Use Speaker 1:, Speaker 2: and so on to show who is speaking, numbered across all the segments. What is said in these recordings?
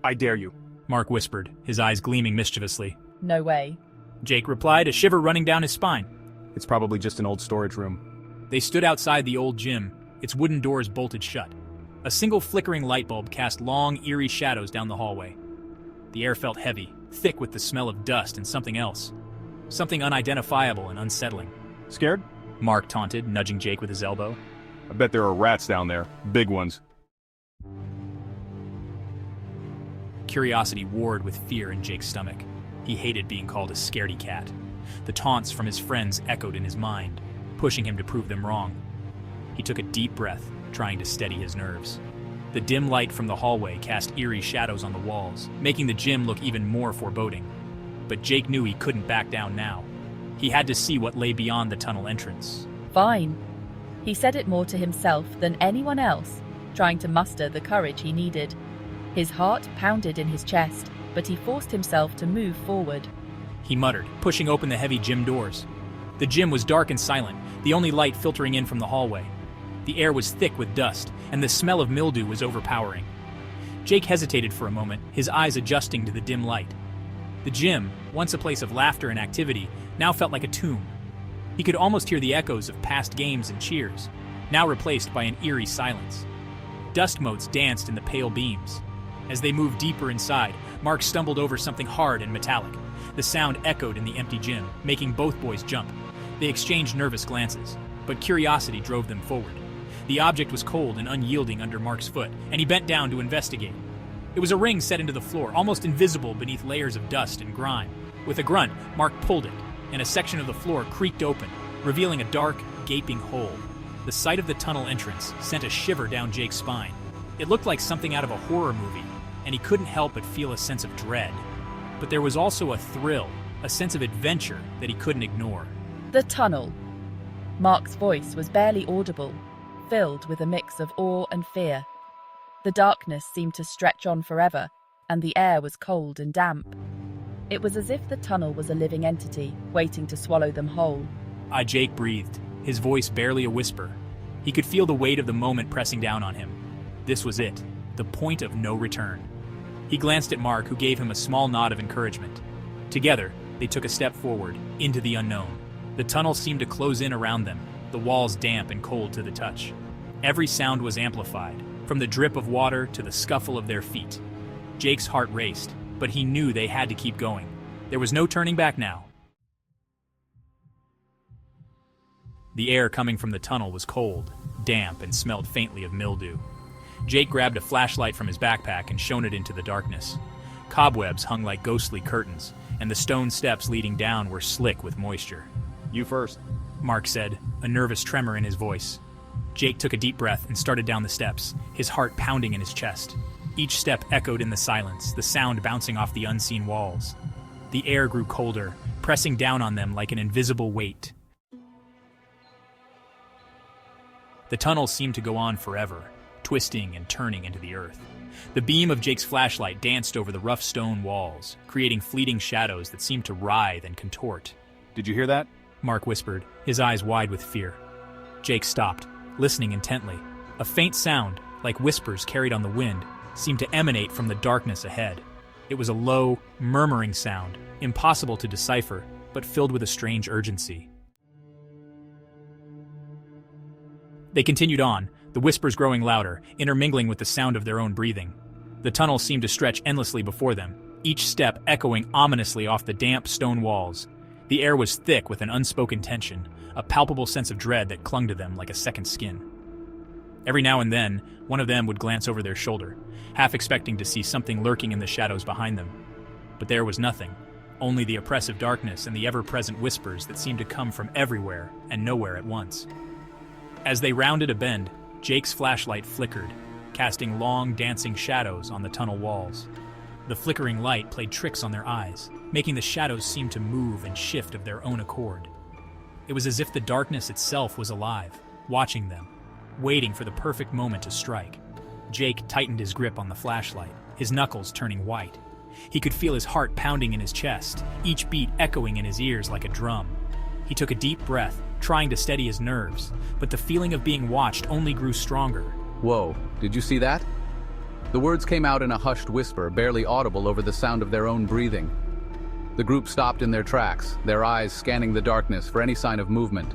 Speaker 1: I dare you.
Speaker 2: Mark whispered, his eyes gleaming mischievously.
Speaker 3: No way.
Speaker 2: Jake replied, a shiver running down his spine.
Speaker 1: It's probably just an old storage room.
Speaker 2: They stood outside the old gym, its wooden doors bolted shut. A single flickering light bulb cast long, eerie shadows down the hallway. The air felt heavy, thick with the smell of dust and something else. Something unidentifiable and unsettling.
Speaker 1: Scared?
Speaker 2: Mark taunted, nudging Jake with his elbow.
Speaker 1: I bet there are rats down there. Big ones.
Speaker 2: Curiosity warred with fear in Jake's stomach. He hated being called a scaredy cat. The taunts from his friends echoed in his mind, pushing him to prove them wrong. He took a deep breath, trying to steady his nerves. The dim light from the hallway cast eerie shadows on the walls, making the gym look even more foreboding. But Jake knew he couldn't back down now. He had to see what lay beyond the tunnel entrance.
Speaker 3: Fine. He said it more to himself than anyone else, trying to muster the courage he needed. His heart pounded in his chest, but he forced himself to move forward.
Speaker 2: He muttered, pushing open the heavy gym doors. The gym was dark and silent, the only light filtering in from the hallway. The air was thick with dust, and the smell of mildew was overpowering. Jake hesitated for a moment, his eyes adjusting to the dim light. The gym, once a place of laughter and activity, now felt like a tomb. He could almost hear the echoes of past games and cheers, now replaced by an eerie silence. Dust motes danced in the pale beams. As they moved deeper inside, Mark stumbled over something hard and metallic. The sound echoed in the empty gym, making both boys jump. They exchanged nervous glances, but curiosity drove them forward. The object was cold and unyielding under Mark's foot, and he bent down to investigate. It was a ring set into the floor, almost invisible beneath layers of dust and grime. With a grunt, Mark pulled it, and a section of the floor creaked open, revealing a dark, gaping hole. The sight of the tunnel entrance sent a shiver down Jake's spine. It looked like something out of a horror movie, and he couldn't help but feel a sense of dread. But there was also a thrill, a sense of adventure that he couldn't ignore.
Speaker 3: The tunnel. Mark's voice was barely audible, filled with a mix of awe and fear. The darkness seemed to stretch on forever, and the air was cold and damp. It was as if the tunnel was a living entity, waiting to swallow them whole.
Speaker 2: Jake breathed, his voice barely a whisper. He could feel the weight of the moment pressing down on him. This was it, the point of no return. He glanced at Mark, who gave him a small nod of encouragement. Together, they took a step forward, into the unknown. The tunnel seemed to close in around them, the walls damp and cold to the touch. Every sound was amplified, from the drip of water to the scuffle of their feet. Jake's heart raced, but he knew they had to keep going. There was no turning back now. The air coming from the tunnel was cold, damp, and smelled faintly of mildew. Jake grabbed a flashlight from his backpack and shone it into the darkness. Cobwebs hung like ghostly curtains, and the stone steps leading down were slick with moisture.
Speaker 1: You first.
Speaker 2: Mark said, a nervous tremor in his voice. Jake took a deep breath and started down the steps, his heart pounding in his chest. Each step echoed in the silence, the sound bouncing off the unseen walls. The air grew colder, pressing down on them like an invisible weight. The tunnel seemed to go on forever, twisting and turning into the earth. The beam of Jake's flashlight danced over the rough stone walls, creating fleeting shadows that seemed to writhe and contort.
Speaker 1: Did you hear that?
Speaker 2: Mark whispered, his eyes wide with fear. Jake stopped, listening intently. A faint sound, like whispers carried on the wind, seemed to emanate from the darkness ahead. It was a low, murmuring sound, impossible to decipher, but filled with a strange urgency. They continued on, the whispers growing louder, intermingling with the sound of their own breathing. The tunnel seemed to stretch endlessly before them, each step echoing ominously off the damp stone walls. The air was thick with an unspoken tension, a palpable sense of dread that clung to them like a second skin. Every now and then, one of them would glance over their shoulder, half expecting to see something lurking in the shadows behind them. But there was nothing, only the oppressive darkness and the ever-present whispers that seemed to come from everywhere and nowhere at once. As they rounded a bend, Jake's flashlight flickered, casting long, dancing shadows on the tunnel walls. The flickering light played tricks on their eyes, making the shadows seem to move and shift of their own accord. It was as if the darkness itself was alive, watching them, waiting for the perfect moment to strike. Jake tightened his grip on the flashlight, his knuckles turning white. He could feel his heart pounding in his chest, each beat echoing in his ears like a drum. He took a deep breath, trying to steady his nerves, but the feeling of being watched only grew stronger.
Speaker 4: Whoa, did you see that? The words came out in a hushed whisper, barely audible over the sound of their own breathing. The group stopped in their tracks, their eyes scanning the darkness for any sign of movement.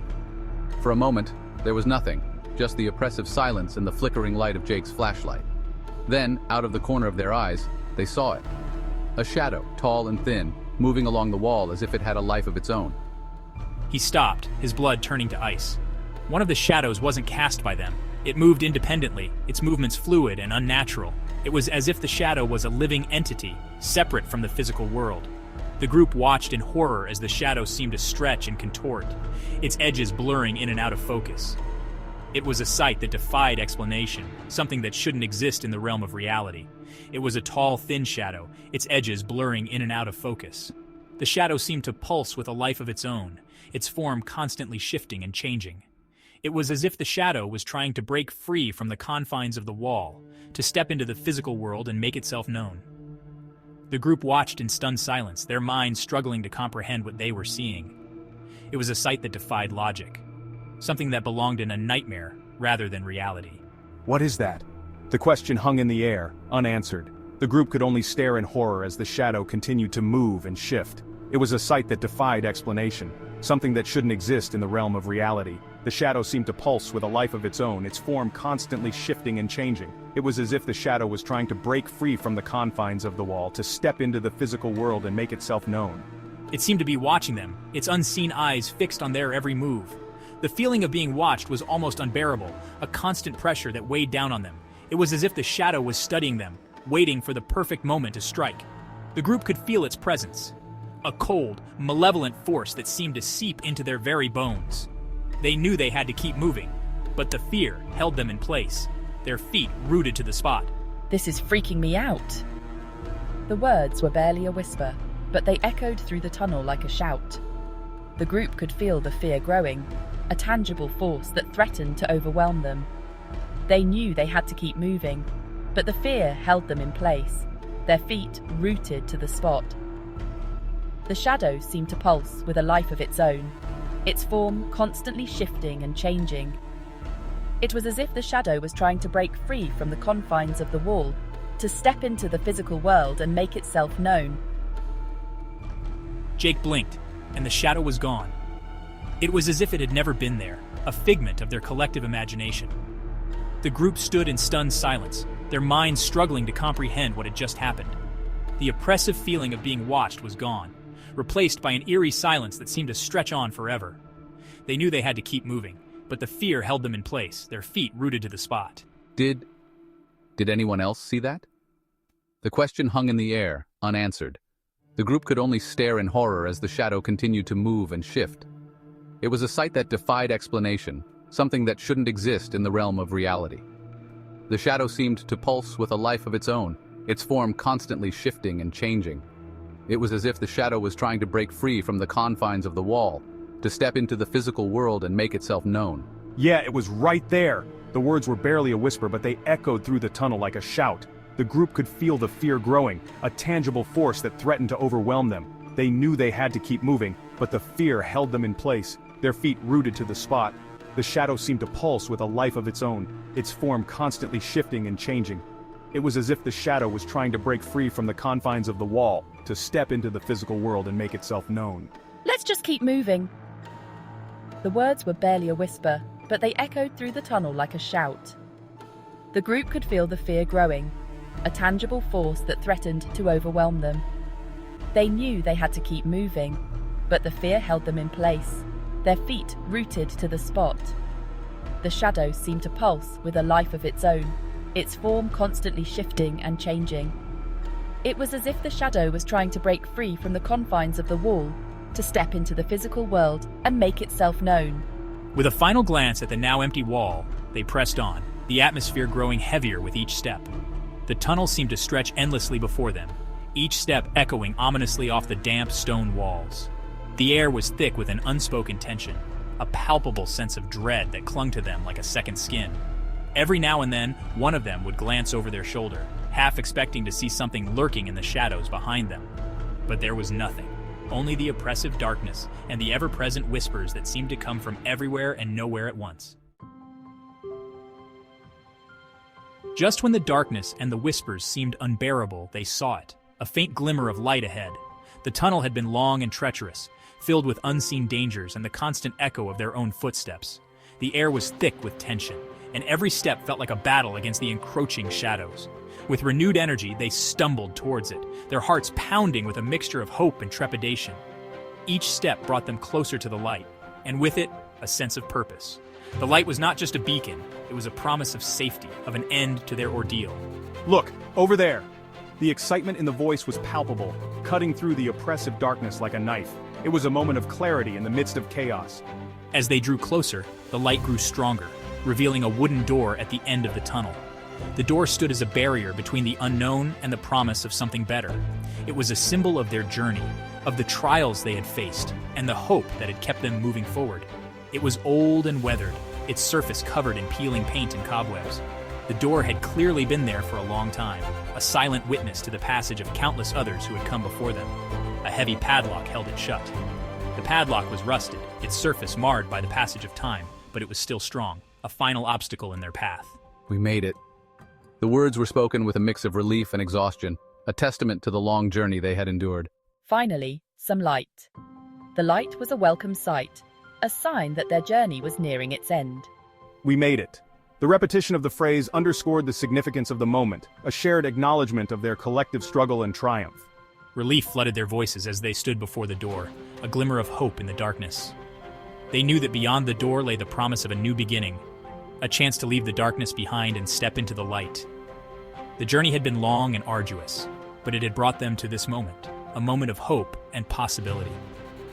Speaker 4: For a moment, there was nothing, just the oppressive silence and the flickering light of Jake's flashlight. Then, out of the corner of their eyes, they saw it. A shadow, tall and thin, moving along the wall as if it had a life of its own.
Speaker 2: He stopped, his blood turning to ice. One of the shadows wasn't cast by them. It moved independently, its movements fluid and unnatural. It was as if the shadow was a living entity, separate from the physical world. The group watched in horror as the shadow seemed to stretch and contort, its edges blurring in and out of focus. It was a sight that defied explanation, something that shouldn't exist in the realm of reality. It was a tall, thin shadow, its edges blurring in and out of focus. The shadow seemed to pulse with a life of its own, its form constantly shifting and changing. It was as if the shadow was trying to break free from the confines of the wall, to step into the physical world and make itself known. The group watched in stunned silence, their minds struggling to comprehend what they were seeing. It was a sight that defied logic, something that belonged in a nightmare rather than reality.
Speaker 1: What is that? The question hung in the air, unanswered. The group could only stare in horror as the shadow continued to move and shift. It was a sight that defied explanation, something that shouldn't exist in the realm of reality. The shadow seemed to pulse with a life of its own, its form constantly shifting and changing. It was as if the shadow was trying to break free from the confines of the wall, to step into the physical world and make itself known.
Speaker 2: It seemed to be watching them, its unseen eyes fixed on their every move. The feeling of being watched was almost unbearable, a constant pressure that weighed down on them. It was as if the shadow was studying them, waiting for the perfect moment to strike. The group could feel its presence, a cold, malevolent force that seemed to seep into their very bones. They knew they had to keep moving, but the fear held them in place, their feet rooted to the spot.
Speaker 3: This is freaking me out. The words were barely a whisper, but they echoed through the tunnel like a shout. The group could feel the fear growing, a tangible force that threatened to overwhelm them. They knew they had to keep moving, but the fear held them in place, their feet rooted to the spot. The shadow seemed to pulse with a life of its own, its form constantly shifting and changing. It was as if the shadow was trying to break free from the confines of the wall, to step into the physical world and make itself known.
Speaker 2: Jake blinked, and the shadow was gone. It was as if it had never been there, a figment of their collective imagination. The group stood in stunned silence, their minds struggling to comprehend what had just happened. The oppressive feeling of being watched was gone, replaced by an eerie silence that seemed to stretch on forever. They knew they had to keep moving, but the fear held them in place, their feet rooted to the spot.
Speaker 4: Did anyone else see that? The question hung in the air, unanswered. The group could only stare in horror as the shadow continued to move and shift. It was a sight that defied explanation, something that shouldn't exist in the realm of reality. The shadow seemed to pulse with a life of its own, its form constantly shifting and changing. It was as if the shadow was trying to break free from the confines of the wall, to step into the physical world and make itself known.
Speaker 1: Yeah, it was right there. The words were barely a whisper, but they echoed through the tunnel like a shout. The group could feel the fear growing, a tangible force that threatened to overwhelm them. They knew they had to keep moving, but the fear held them in place, their feet rooted to the spot. The shadow seemed to pulse with a life of its own, its form constantly shifting and changing. It was as if the shadow was trying to break free from the confines of the wall, to step into the physical world and make itself known.
Speaker 3: Let's just keep moving. The words were barely a whisper, but they echoed through the tunnel like a shout. The group could feel the fear growing, a tangible force that threatened to overwhelm them. They knew they had to keep moving, but the fear held them in place, their feet rooted to the spot. The shadow seemed to pulse with a life of its own, its form constantly shifting and changing. It was as if the shadow was trying to break free from the confines of the wall, to step into the physical world and make itself known.
Speaker 2: With a final glance at the now empty wall, they pressed on, the atmosphere growing heavier with each step. The tunnel seemed to stretch endlessly before them, each step echoing ominously off the damp stone walls. The air was thick with an unspoken tension, a palpable sense of dread that clung to them like a second skin. Every now and then, one of them would glance over their shoulder, half expecting to see something lurking in the shadows behind them. But there was nothing, only the oppressive darkness and the ever-present whispers that seemed to come from everywhere and nowhere at once. Just when the darkness and the whispers seemed unbearable, they saw it, a faint glimmer of light ahead. The tunnel had been long and treacherous, filled with unseen dangers and the constant echo of their own footsteps. The air was thick with tension, and every step felt like a battle against the encroaching shadows. With renewed energy, they stumbled towards it, their hearts pounding with a mixture of hope and trepidation. Each step brought them closer to the light, and with it, a sense of purpose. The light was not just a beacon, it was a promise of safety, of an end to their ordeal.
Speaker 1: Look, over there! The excitement in the voice was palpable, cutting through the oppressive darkness like a knife. It was a moment of clarity in the midst of chaos.
Speaker 2: As they drew closer, the light grew stronger, revealing a wooden door at the end of the tunnel. The door stood as a barrier between the unknown and the promise of something better. It was a symbol of their journey, of the trials they had faced, and the hope that had kept them moving forward. It was old and weathered, its surface covered in peeling paint and cobwebs. The door had clearly been there for a long time, a silent witness to the passage of countless others who had come before them. A heavy padlock held it shut. The padlock was rusted, its surface marred by the passage of time, but it was still strong, a final obstacle in their path.
Speaker 4: We made it. The words were spoken with a mix of relief and exhaustion, a testament to the long journey they had endured.
Speaker 3: Finally, some light. The light was a welcome sight, a sign that their journey was nearing its end.
Speaker 1: We made it. The repetition of the phrase underscored the significance of the moment, a shared acknowledgement of their collective struggle and triumph.
Speaker 2: Relief flooded their voices as they stood before the door, a glimmer of hope in the darkness. They knew that beyond the door lay the promise of a new beginning, a chance to leave the darkness behind and step into the light. The journey had been long and arduous, but it had brought them to this moment, a moment of hope and possibility.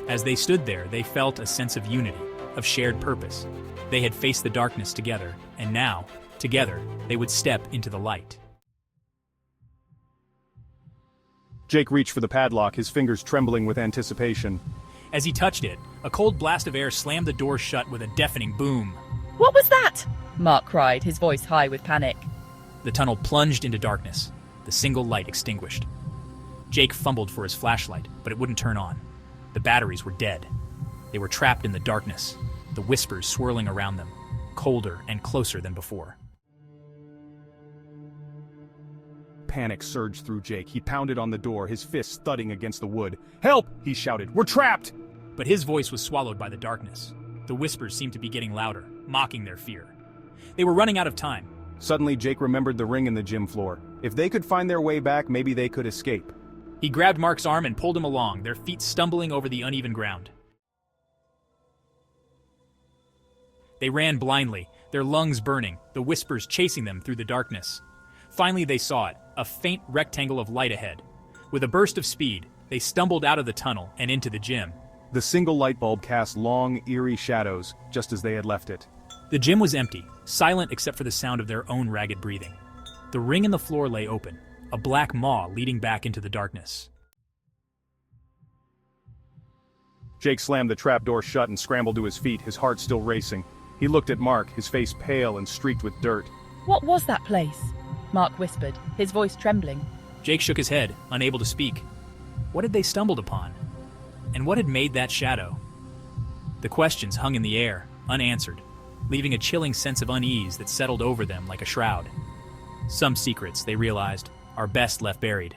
Speaker 2: As they stood there, they felt a sense of unity, of shared purpose. They had faced the darkness together, and now, together, they would step into the light.
Speaker 1: Jake reached for the padlock, his fingers trembling with anticipation.
Speaker 2: As he touched it, a cold blast of air slammed the door shut with a deafening boom.
Speaker 3: What was that? Mark cried, his voice high with panic.
Speaker 2: The tunnel plunged into darkness, the single light extinguished. Jake fumbled for his flashlight, but it wouldn't turn on. The batteries were dead. They were trapped in the darkness, the whispers swirling around them, colder and closer than before.
Speaker 1: Panic surged through Jake. He pounded on the door, his fists thudding against the wood. "Help!" he shouted. "We're trapped!"
Speaker 2: But his voice was swallowed by the darkness. The whispers seemed to be getting louder, mocking their fear. They were running out of time.
Speaker 1: Suddenly, Jake remembered the ring in the gym floor. If they could find their way back, maybe they could escape.
Speaker 2: He grabbed Mark's arm and pulled him along, their feet stumbling over the uneven ground. They ran blindly, their lungs burning, the whispers chasing them through the darkness. Finally, they saw it, a faint rectangle of light ahead. With a burst of speed, they stumbled out of the tunnel and into the gym.
Speaker 1: The single light bulb cast long, eerie shadows, just as they had left it.
Speaker 2: The gym was empty, silent except for the sound of their own ragged breathing. The ring in the floor lay open, a black maw leading back into the darkness.
Speaker 1: Jake slammed the trapdoor shut and scrambled to his feet, his heart still racing. He looked at Mark, his face pale and streaked with dirt.
Speaker 3: What was that place? Mark whispered, his voice trembling.
Speaker 2: Jake shook his head, unable to speak. What had they stumbled upon? And what had made that shadow? The questions hung in the air, unanswered, leaving a chilling sense of unease that settled over them like a shroud. Some secrets, they realized, are best left buried.